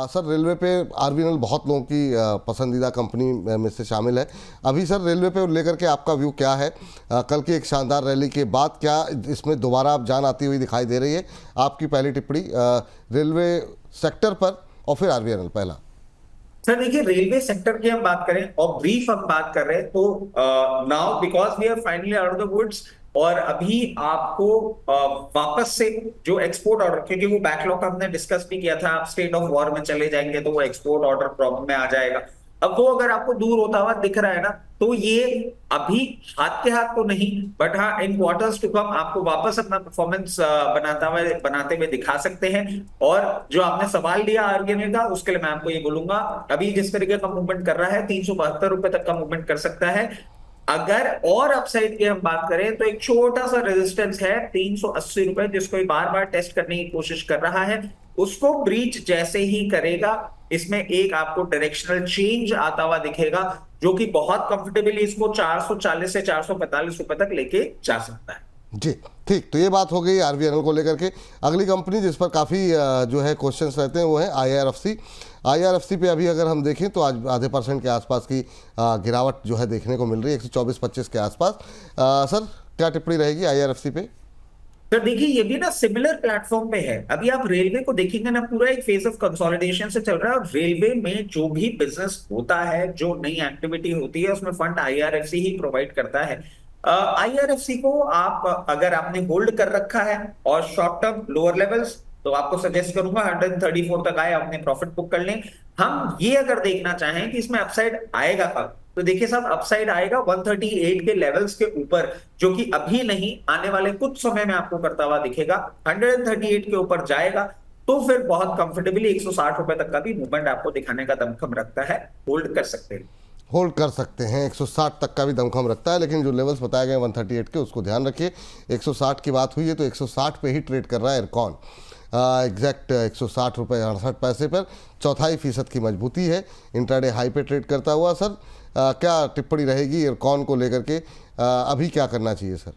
Sir railway पे RBNL बहुत लोगों की पसंदीदा कंपनी में से शामिल है। अभी सर रेलवे पे लेकर के आपका व्यू क्या है? कल की एक शानदार रैली के बाद क्या इसमें दोबारा आप जान आती हुई दिखाई दे रही है? आपकी पहली टिप्पणी रेलवे सेक्टर पर और फिर आरबीएनएल पहला। सर देखिए, रेलवे सेक्टर की हम बात करें और ब्रीफ हम बात कर रहे हैं तो now because we are finally out of the woods, और अभी आपको वापस से जो एक्सपोर्ट ऑर्डर, क्योंकि वो बैकलॉग हमने डिस्कस भी किया था, आप स्टेट ऑफ वॉर में चले जाएंगे तो वो एक्सपोर्ट ऑर्डर प्रॉब्लम में आ जाएगा। अब वो अगर आपको दूर होता हुआ दिख रहा है ना, तो ये अभी हाथ के हाथ तो नहीं, बट हाँ इन क्वार्टर्स टू कम आपको वापस अपना परफॉर्मेंस बनाते हुए दिखा सकते हैं। और जो आपने सवाल लिया आरबीएनएल का, उसके लिए मैं आपको ये बोलूंगा, अभी जिस तरीके का मूवमेंट कर रहा है 372 रुपए तक का मूवमेंट कर सकता है। अगर और अपसाइड की हम बात करें तो एक छोटा सा रेजिस्टेंस है 380 रुपए, जिसको बार बार टेस्ट करने की कोशिश कर रहा है। उसको ब्रीच जैसे ही करेगा, इसमें एक आपको डायरेक्शनल चेंज आता हुआ दिखेगा, जो कि बहुत कंफर्टेबली इसको 440 से 445 रुपए तक लेके जा सकता है। जी ठीक, तो ये बात हो गई आरबीएनएल को लेकर के। अगली कंपनी जिस पर काफ़ी जो है क्वेश्चंस रहते हैं वो है आईआरएफसी। आईआरएफसी पे अभी अगर हम देखें तो आज आधे % के आसपास की गिरावट जो है देखने को मिल रही है, 124-25 के आसपास। सर क्या टिप्पणी रहेगी आईआरएफसी पे? तो देखिए, ये भी ना सिमिलर प्लेटफॉर्म पे है। अभी आप रेलवे को देखेंगे ना, पूरा एक फेज ऑफ कंसोलिडेशन से चल रहा है, और रेलवे में जो भी बिजनेस होता है, जो नई एक्टिविटी होती है, उसमें फंड आईआरएफसी ही प्रोवाइड करता है। आईआरएफसी को आप अगर आपने होल्ड कर रखा है और शॉर्ट टर्म लोअर लेवल्स, तो आपको सजेस्ट करूंगा 134 तक आए अपने प्रॉफिट बुक कर लें। हम ये अगर देखना चाहें कि इसमें अपसाइड आएगा कब, तो देखिए साहब, अपसाइड आएगा 138 के लेवल्स के ऊपर, जो कि अभी नहीं, आने वाले कुछ समय में आपको करता हुआ दिखेगा। 138 के ऊपर जाएगा तो फिर बहुत कंफर्टेबली 160 रुपए तक का भी मूवमेंट आपको दिखाने का दमखम रखता है, होल्ड कर सकते हैं। होल्ड कर सकते हैं, 160 तक का भी दमखम रखता है, लेकिन जो लेवल्स बताए गए 138 के उसको ध्यान रखिए। 160 की बात हुई है तो 160 पे ही ट्रेड कर रहा है एयरकॉन, एग्जैक्ट 160 रुपये 68 पैसे पर, 0.25% की मजबूती है, इंट्राडे हाई पे ट्रेड करता हुआ। सर क्या टिप्पणी रहेगी एयरकॉन को लेकर के? अभी क्या करना चाहिए सर?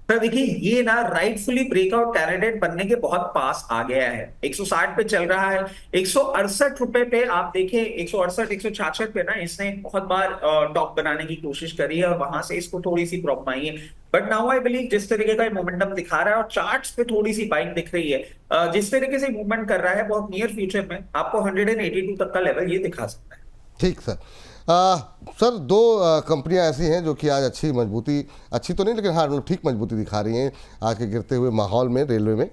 सर देखिए, ये ना राइटफुली ब्रेकआउट कैंडिडेट बनने के बहुत पास आ गया है। 160 पे चल रहा है, 168 रुपए पे आप देखें, 168 166 पे ना इसने बहुत बार टॉप बनाने की कोशिश करी है, और वहां से इसको थोड़ी सी प्रॉब्लम आई है। बट नाउ आई बिलीव जिस तरीके का मोमेंटम दिखा रहा है, और चार्ट्स पे थोड़ी सी बाइंग दिख रही है, जिस तरीके से मूवमेंट कर रहा है, बहुत नियर फ्यूचर में आपको 182 तक का लेवल ये दिखा सकता है। ठीक सर। सर दो कंपनियां ऐसी हैं जो कि आज अच्छी मजबूती, अच्छी तो नहीं लेकिन हाँ मतलब ठीक मजबूती दिखा रही हैं आज के गिरते हुए माहौल में रेलवे में।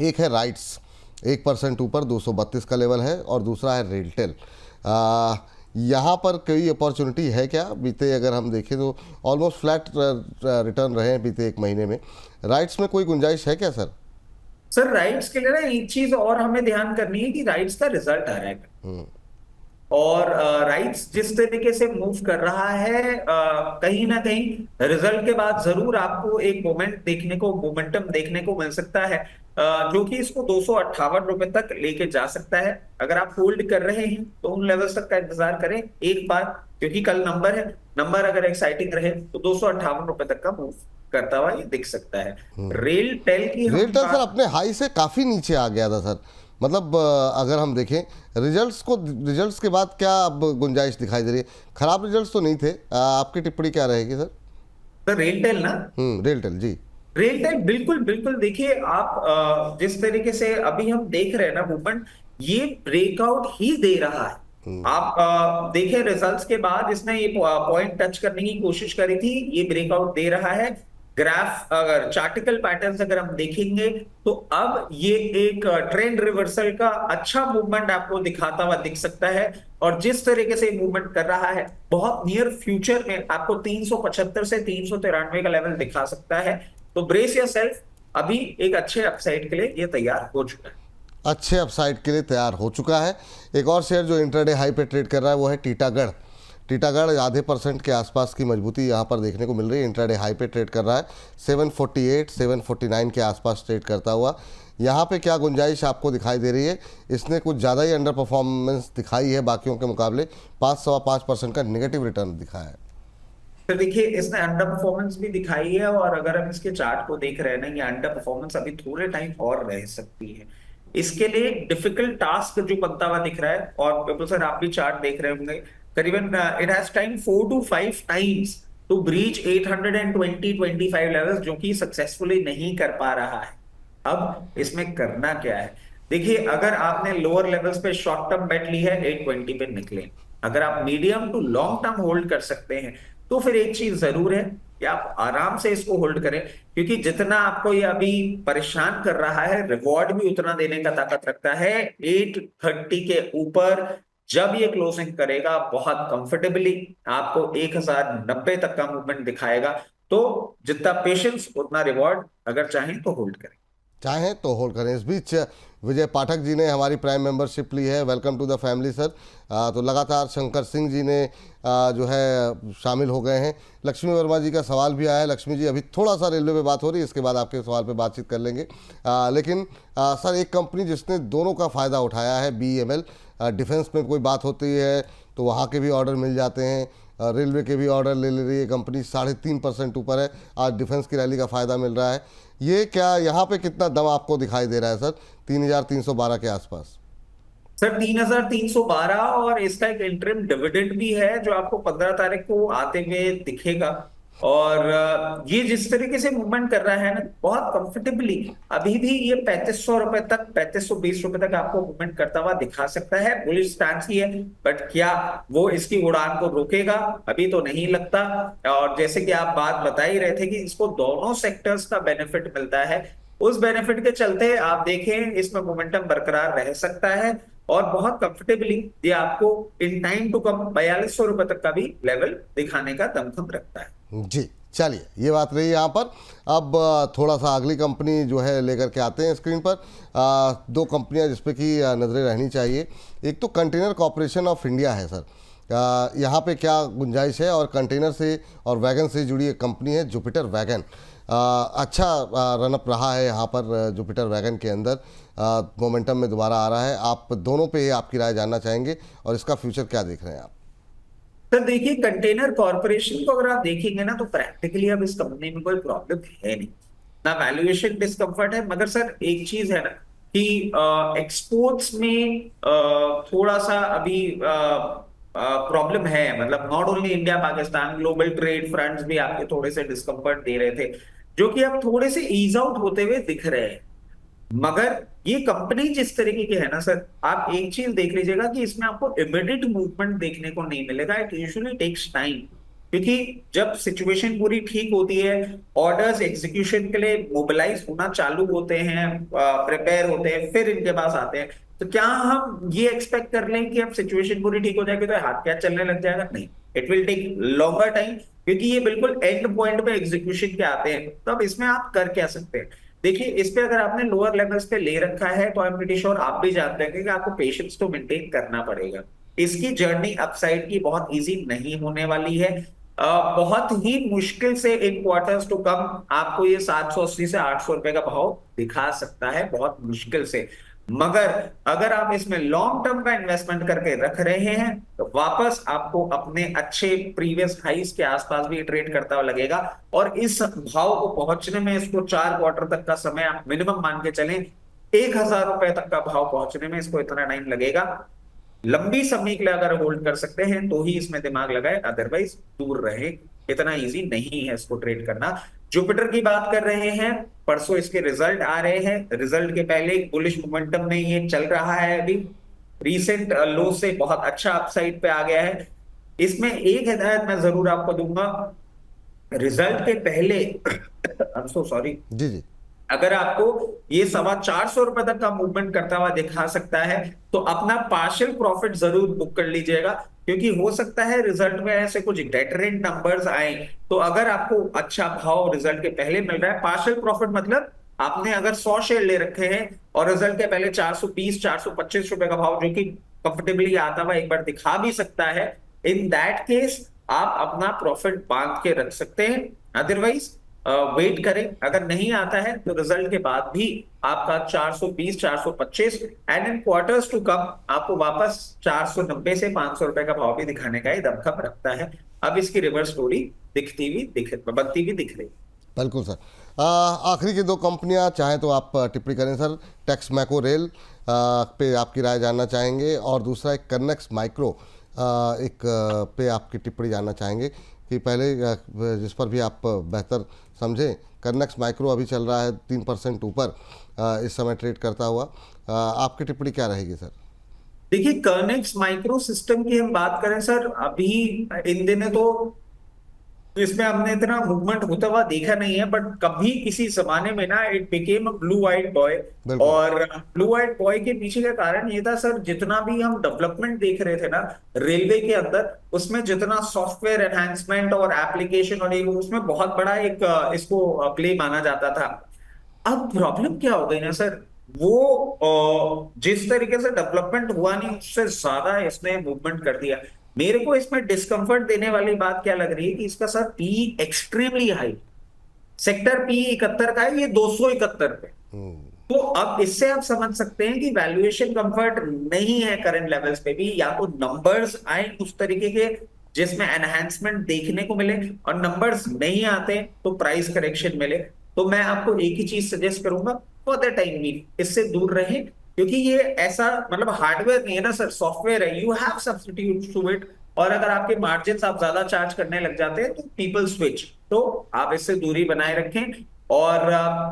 एक है राइट्स, 1% ऊपर 232 का लेवल है, और दूसरा है रेलटेल। यहाँ पर कोई अपॉर्चुनिटी है क्या? बीते अगर हम देखें तो ऑलमोस्ट फ्लैट रिटर्न रहे हैं बीते एक महीने में। राइट्स में कोई गुंजाइश है क्या सर? सर राइट्स के लिए ना एक चीज और हमें ध्यान करनी है कि राइट्स का रिजल्ट आ रहा है, और राइट्स जिस तरीके से मूव कर रहा है, कहीं ना कहीं रिजल्ट के बाद जरूर आपको एक मोमेंटम देखने को मिल सकता है, जो कि इसको 258 रुपए तक लेके जा सकता है। अगर आप होल्ड कर रहे हैं तो उन लेवल्स तक का इंतजार करें एक बार, क्योंकि कल नंबर है, नंबर अगर एक्साइटिंग रहे तो 258 रुपए तक का मूव करता हुआ ये दिख सकता है। रेल टेल की हम रेलटेल सर अपने हाई से काफ़ी नीचे आ गया था सर, मतलब अगर हम देखें रिजल्ट्स के बाद क्या अब गुंजाइश दिखाई दे रही है? खराब रिजल्ट्स तो नहीं थे। आपकी टिप्पणी क्या रहेगी सर? रेलटेल ना, रेलटेल जी। रेलटेल बिल्कुल बिल्कुल, देखिए आप जिस तरीके से अभी हम देख रहे हैं ना मूवमेंट, ये ब्रेकआउट ही दे रहा है। आप देखें रिजल्ट्स के बाद इसने ये पॉइंट टच करने की कोशिश करी थी, ये ब्रेकआउट दे रहा है। ग्राफ अगर चार्टिकल पैटर्न्स अगर हम देखेंगे तो अब ये एक ट्रेंड रिवर्सल का अच्छा मूवमेंट आपको दिखाता हुआ दिख सकता है, और जिस तरीके से मूवमेंट कर रहा है बहुत नियर फ्यूचर में आपको 375 से 393 का लेवल दिखा सकता है। तो ब्रेस योरसेल्फ, अभी एक अच्छे अपसाइड के लिए ये तैयार हो चुका है। अच्छे अपसाइड के लिए तैयार हो चुका है। एक और शेयर जो इंट्राडे हाई पे ट्रेड कर रहा है वो है टीटागढ़। टीटागढ़ आधे % के आसपास की मजबूती यहाँ पर देखने को मिल रही है। इंट्राडे हाई पे ट्रेड कर रहा है, 748 749 के आसपास ट्रेड करता हुआ। यहाँ पे क्या गुंजाइश आपको दिखाई दे रही है? इसने कुछ ज़्यादा ही अंडर परफॉर्मेंस दिखाई है बाकियों के मुकाबले, 5.25% का नेगेटिव रिटर्न दिखाया है। तो देखिए, इसने अंडर परफॉर्मेंस भी दिखाई है, और अगर हम इसके चार्ट को देख रहे हैं ना, ये अंडर परफॉर्मेंस अभी थोड़े टाइम और रह सकती है। इसके लिए डिफिकल्ट टास्क जो बनता हुआ दिख रहा है, और बिल्कुल सर आप भी चार्ट देख रहे होंगे, करीबन it has time 4 to 5 times to breach 820-25 levels, जो कि सक्सेसफुली नहीं कर पा रहा है। अब इसमें करना क्या है? देखिए, अगर आपने लोअर लेवल्स पे शॉर्ट टर्म बेट ली है, 820 पे निकले। अगर आप medium to long term hold कर सकते हैं, तो फिर एक चीज जरूर है कि आप आराम से इसको होल्ड करें, क्योंकि जितना आपको ये अभी परेशान कर रहा है, रिवॉर्ड भी उतना देने का ताकत रखता है। 830 के ऊपर जब ये क्लोजिंग करेगा बहुत कंफर्टेबली, आपको 1090 तक का मूवमेंट दिखाएगा। तो जितना पेशेंस उतना रिवॉर्ड, अगर चाहें तो होल्ड करें। चाहें तो होल्ड करें। इस बीच विजय पाठक जी ने हमारी प्राइम मेंबरशिप ली है, welcome to the family sir. तो लगातार शंकर सिंह जी ने जो है शामिल हो गए हैं। लक्ष्मी वर्मा जी का सवाल भी आया है। लक्ष्मी जी, अभी थोड़ा सा रेलवे पे बात हो रही है, इसके बाद आपके सवाल पे बातचीत कर लेंगे। लेकिन सर, एक कंपनी जिसने दोनों का फ़ायदा उठाया है, BEML। डिफेंस में कोई बात होती है तो वहाँ के भी ऑर्डर मिल जाते हैं, रेलवे के भी ऑर्डर ले रही है कंपनी, 3.5% ऊपर है। आज डिफेंस की रैली का फ़ायदा मिल रहा है। ये क्या यहाँ पे कितना दम आपको दिखाई दे रहा है सर, 3,312 के आसपास? सर 3,312, और इसका एक इंटरिम डिविडेंड भी है जो आपको 15 तारीख को आते हुए दिखेगा। और ये जिस तरीके से मूवमेंट कर रहा है ना, बहुत कंफर्टेबली अभी भी ये 3500 रुपए तक, 3520 रुपए तक आपको मूवमेंट करता हुआ दिखा सकता है। बुलिश स्टैंस ही है, बट क्या वो इसकी उड़ान को रोकेगा? अभी तो नहीं लगता। और जैसे कि आप बात बता ही रहे थे कि इसको दोनों सेक्टर्स का बेनिफिट मिलता है, उस बेनिफिट के चलते आप देखें इसमें मोमेंटम बरकरार रह सकता है, और बहुत कंफर्टेबली ये आपको इन टाइम टू कम 4200 रुपए तक का भी लेवल दिखाने का दमखम रखता है। जी, चलिए, ये बात रही यहाँ पर। अब थोड़ा सा अगली कंपनी जो है लेकर के आते हैं स्क्रीन पर। दो कंपनियाँ जिस पे कि नज़रें रहनी चाहिए। एक तो कंटेनर कॉरपोरेशन ऑफ इंडिया है सर। यहाँ पे क्या गुंजाइश है? और कंटेनर से और वैगन से जुड़ी एक कंपनी है जुपिटर वैगन। अच्छा रनअप रहा है यहाँ पर जुपिटर वैगन के अंदर, मोमेंटम में दोबारा आ रहा है। आप दोनों पे आपकी राय जानना चाहेंगे और इसका फ्यूचर क्या देख रहे हैं आप? सर देखिए, कंटेनर कॉर्पोरेशन को अगर आप देखेंगे ना, तो प्रैक्टिकली अब इस कंपनी में कोई प्रॉब्लम है नहीं, ना वैल्यूएशन डिस्कम्फर्ट है। मगर सर एक चीज है ना कि एक्सपोर्ट्स में थोड़ा सा अभी प्रॉब्लम है। मतलब not only India, Pakistan, global trade fronts भी आपके थोड़े से डिस्कम्फर्ट दे रहे थे, जो कि अब थोड़े से ईज आउट होते हुए दिख रहे हैं। मगर ये कंपनी जिस तरीके की है ना सर, आप एक चीज देख लीजिएगा कि इसमें आपको इमीडिएट मूवमेंट देखने को नहीं मिलेगा। इट यूजुअली टेक्स टाइम, क्योंकि जब सिचुएशन पूरी ठीक होती है, ऑर्डर्स एग्जीक्यूशन के लिए मोबिलाइज होना चालू होते हैं, प्रिपेयर होते हैं, फिर इनके पास आते हैं। तो क्या हम ये एक्सपेक्ट कर लें कि अब सिचुएशन पूरी ठीक हो जाएगी तो हाथ क्या चलने लग जाएगा? नहीं, it will take longer time, क्योंकि ये बिल्कुल एंड पॉइंट पे एग्जीक्यूशन के आते हैं। तो अब इसमें आप कर क्या सकते हैं? देखिए, इस पे अगर आपने लोअर लेवल्स पे ले रखा है, तो आई एम प्रीटी श्योर आप भी जानते हैं कि आपको पेशेंस तो मेंटेन करना पड़ेगा। इसकी जर्नी अपसाइड की बहुत इजी नहीं होने वाली है। बहुत ही मुश्किल से इन क्वार्टर्स टू कम आपको ये 780 से 800 रुपए का भाव दिखा सकता है, बहुत मुश्किल से। मगर अगर आप इसमें लॉन्ग टर्म का इन्वेस्टमेंट करके रख रहे हैं, तो वापस आपको अपने अच्छे प्रीवियस हाइस के आसपास भी ट्रेड करता हुआ लगेगा। और इस भाव को पहुंचने में इसको 4 क्वार्टर तक का समय आप मिनिमम मान के चलें। 1000 रुपए तक का भाव पहुंचने में इसको इतना टाइम लगेगा। लंबी समय के लिए अगर होल्ड कर सकते हैं तो ही इसमें दिमाग लगाए, अदरवाइज दूर रहे। इतना इजी नहीं है इसको ट्रेड करना। जुपिटर की बात कर रहे हैं, परसों इसके रिजल्ट आ रहे हैं। रिजल्ट के पहले बुलिश मोमेंटम में ये चल रहा है, अभी रीसेंट लो से बहुत अच्छा अपसाइड पे आ गया है। इसमें एक हिदायत मैं जरूर आपको दूंगा, रिजल्ट के पहले आई एम सो सॉरी, जी जी। अगर आपको ये 425 रुपए तक का मूवमेंट करता हुआ दिखा सकता है, तो अपना पार्शियल प्रॉफिट जरूर बुक कर लीजिएगा, क्योंकि हो सकता है रिजल्ट में ऐसे कुछ डेटरेंट नंबर्स आए। तो अगर आपको अच्छा भाव रिजल्ट के पहले मिल रहा है, पार्शियल प्रॉफिट मतलब आपने अगर 100 शेयर ले रखे हैं और रिजल्ट के पहले 420 425 रुपए का भाव, जो कि कंफर्टेबली आता हुआ एक बार दिखा भी सकता है, इन दैट केस आप अपना प्रॉफिट बांध के रख सकते हैं। अदरवाइज वेट करें। अगर नहीं आता है तो रिजल्ट के बाद भी आपका 420 425 and in quarters to come आपको वापस 490 से 500 रुपए का भाव भी दिखाने का ही दमखम रखता है। अब इसकी रिवर्स स्टोरी बनती भी दिख रही। बिल्कुल सर। आखिरी की दो कंपनियां चाहे तो आप टिप्पणी करें सर। टेक्स मैको रेल पे आपकी राय जानना चाहेंगे, और दूसरा एक कनेक्स माइक्रो पे आपकी टिप्पणी जानना चाहेंगे कि पहले जिस पर भी आप बेहतर समझें। कनेक्स माइक्रो अभी चल रहा है 3% ऊपर इस समय ट्रेड करता हुआ। आपकी टिप्पणी क्या रहेगी सर? देखिए, कर्नेक्स माइक्रो सिस्टम की हम बात करें सर, अभी इन दिनों तो इसमें हमने इतना मूवमेंट होता हुआ देखा नहीं है, बट कभी किसी जमाने में ना it became a blue eyed boy. बिल्कुल। और ब्लू आइड बॉय के पीछे का कारण ये था सर, जितना भी हम डेवलपमेंट देख रहे थे ना रेलवे के अंदर, उसमें जितना सॉफ्टवेयर एनहांसमेंट और एप्लीकेशन और उसमें बहुत बड़ा एक इसको प्ले माना जाता था। अब प्रॉब्लम क्या हो गई ना सर, वो जिस तरीके से डेवलपमेंट हुआ नहीं, उससे ज्यादा इसने मूवमेंट कर दिया। मेरे को इसमें डिस्कंफर्ट देने वाली बात क्या लग रही है कि इसका sir P extremely high. Sector P 71 का है, ये 271 पे। तो अब इससे आप समझ सकते हैं कि वैल्यूएशन कंफर्ट नहीं है करंट लेवल्स पे भी। या तो नंबर्स आए उस तरीके के जिसमें एनहांसमेंट देखने को मिले, और नंबर्स नहीं आते तो प्राइस करेक्शन मिले। तो मैं आपको एक ही चीज सजेस्ट करूंगा, फॉर द टाइम भी इससे दूर रहें, क्योंकि ये ऐसा मतलब हार्डवेयर नहीं है ना सर, सॉफ्टवेयर है। You have substitute to it, और अगर आपके मार्जिन आप ज्यादा चार्ज करने लग जाते हैं तो पीपल स्विच। तो आप इससे दूरी बनाए रखें। और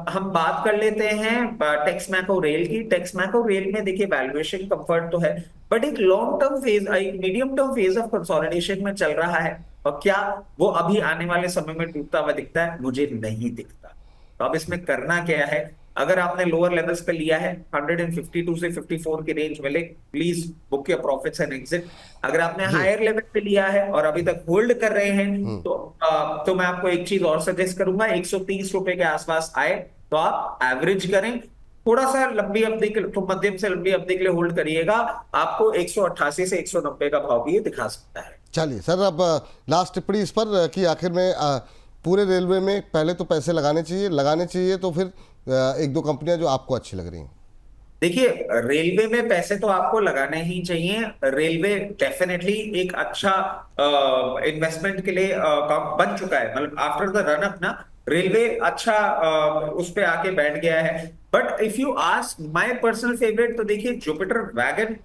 हम बात कर लेते हैं टेक्स मैको रेल की। टेक्स मैको रेल में देखिए वैल्यूएशन कंफर्ट तो है, बट एक लॉन्ग टर्म फेज, एक medium term phase of consolidation में चल रहा है। और क्या वो अभी आने वाले समय में टूटता हुआ दिखता है? मुझे नहीं दिखता। तो अब इसमें करना क्या है? अगर आपने लोअर लेवल्स पे लिया है, 152 से 54 की रेंज मिले, please book your profits and exit. अगर आपने जी। हायर लेवल पे लिया है और अभी तक होल्ड कर रहे हैं, तो मैं आपको एक चीज और सजेस्ट करूंगा, 130 रुपए के आसपास आए तो आप एवरेज करें। थोड़ा सा लंबी अवधि के, तो मध्यम से लंबी अवधि के लिए होल्ड करिएगा। आपको 188 से 190 का भाव भी ये दिखा सकता है। चलिए सर, अब लास्ट टिप्पणी इस पर कि आखिर में पूरे रेलवे में पहले तो पैसे लगाने चाहिए तो फिर एक दो कंपनियां जो आपको अच्छी लग रही हैं। देखिए, रेलवे में पैसे तो आपको लगाने ही चाहिए। रेलवे डेफिनेटली एक अच्छा इन्वेस्टमेंट के लिए बन चुका है। मतलब आफ्टर द रन अप ना, रेलवे अच्छा उस पे आके बैठ गया है। But if you ask my personal favourite, तो देखिए जुपिटर वैगन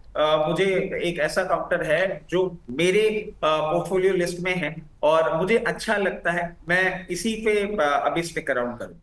मुझे एक ऐसा काउंटर है जो मेरे पोर्टफोलियो लिस्ट में है और मुझे अच्छा लगता है। मैं इसी पे अभी स्टिक अराउंड करूं।